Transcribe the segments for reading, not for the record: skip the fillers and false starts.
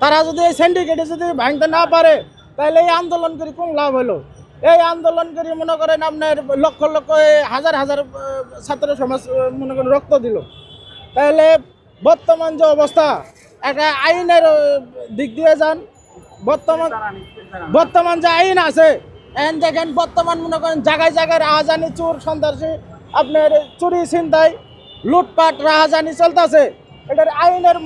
তারা যদি এই সিন্ডিকেটে যদি ভাঙতে না পারে তাহলে এই আন্দোলন করে কোন লাভ হলো? এই আন্দোলন করে মনে করেন আপনার লক্ষ লক্ষ হাজার হাজার ছাত্র সমাজ মনে করেন রক্ত দিল। তাহলে বর্তমান যে অবস্থা, একটা আইনের দিক দিয়ে যান। বর্তমান যে আইন আছে এখন দেখেন, বর্তমান মনে করেন জায়গায় জায়গায় রাহাজানি, চোর সন্ত্রাসী, আপনার চুরি ছিনতাই, লুটপাট, রাহাজানি চলতেছে। এটার আইনের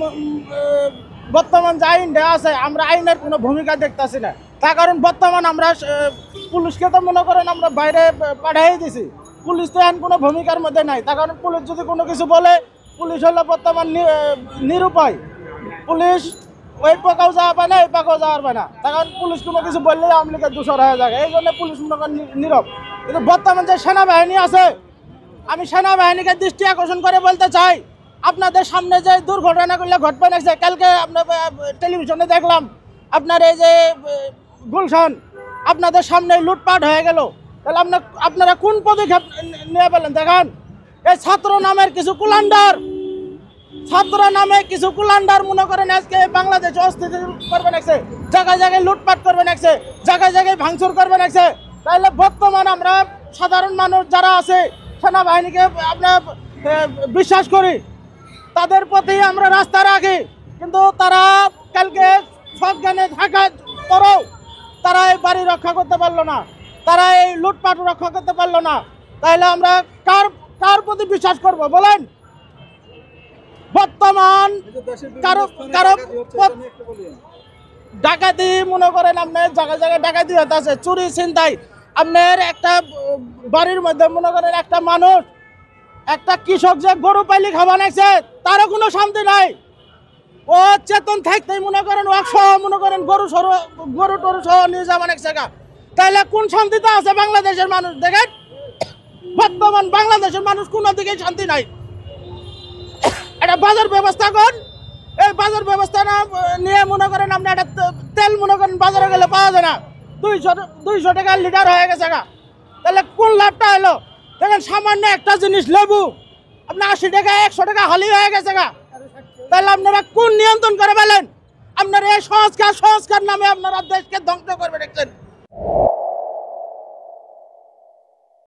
বর্তমান যে আইনটা আছে, আমরা আইনের কোনো ভূমিকা দেখতেছি না। তার কারণ বর্তমান আমরা পুলিশকে তো মনে করেন আমরা বাইরে পাঠিয়ে দিছি, পুলিশ তো এখন কোনো ভূমিকার মধ্যে নাই। তার কারণ পুলিশ যদি কোনো কিছু বলে, পুলিশ হলো বর্তমান নিরুপায়। পুলিশ ওই পাকাও যাওয়া পায় না, এই পাকাও যাওয়ার পায় না। তার কারণ পুলিশ কোনো কিছু বললেই আওয়ামী লীগের দূষর হয়ে যায়, এই জন্য পুলিশ মনে করেন নীরব। কিন্তু বর্তমান যে সেনাবাহিনী আছে, আমি সেনাবাহিনীকে দৃষ্টি আকর্ষণ করে বলতে চাই, আপনাদের সামনে যে দুর্ঘটনাগুলো ঘটবে নাকছে, কালকে আপনার টেলিভিশনে দেখলাম আপনার এই যে গুলশান, আপনাদের সামনে লুটপাট হয়ে গেল। তাহলে আপনারা কোন পদক্ষেপ নিয়ে পেলেন? দেখেন, এই ছাত্র নামের কিছু কুলান্ডার মনে করেন আজকে বাংলাদেশে অস্থিতি করবে নাকছে, জায়গায় জায়গায় লুটপাট করবে নাকছে, জায়গায় জায়গায় ভাঙচুর করবে নাকছে। তাহলে বর্তমান আমরা সাধারণ মানুষ যারা আছে, সেনাবাহিনীকে আমরা বিশ্বাস করি, তাদের প্রতি আমরা রাস্তা রাখি। কিন্তু তারা কালকে সজ্ঞানে থাকার পরেও তারা এই বাড়ি রক্ষা করতে পারলো না, তারা এই লুটপাট রক্ষা করতে পারলো না। তাহলে আমরা কার প্রতি বিশ্বাস করব বলেন? বর্তমান কারো ডাকাতি মনে করেন আপনার জায়গায় জায়গায় ডাকাতি হতে আছে, চুরি ছিনতাই। আপনার একটা বাড়ির মধ্যে মনে করেন একটা মানুষ, একটা কৃষক যে গরু পাইলি খাওয়া নাইছে, তারও কোনো শান্তি নাই। ও চেতন থাকতেই মনে করেন ও সহ মনে করেন গরু টরু সহ নিয়ে যাওয়া নাকছে। তাহলে কোন শান্তিতে আছে বাংলাদেশের মানুষ? দেখেন, বর্তমান বাংলাদেশের মানুষ কোনো দিকে শান্তি নাই। একটা বাজার ব্যবস্থা কর, এই বাজার ব্যবস্থা না নিয়ে মনে করেন আপনি একটা তেল মনে করেন বাজারে গেলে পাওয়া যায় না, 200 টাকা লিটার হয়ে গেছে। তাহলে কোন লাভটা হলো? দেখেন, সামান্য একটা জিনিস লেবু আপনার 80 টাকা 100 টাকা হালি হয়ে গেছে। তাহলে আপনারা কোন নিয়ন্ত্রণ করে পেলেন? আপনারা এই সংস্কার নামে আপনারা দেশকে ধ্বংস করবে দেখছেন।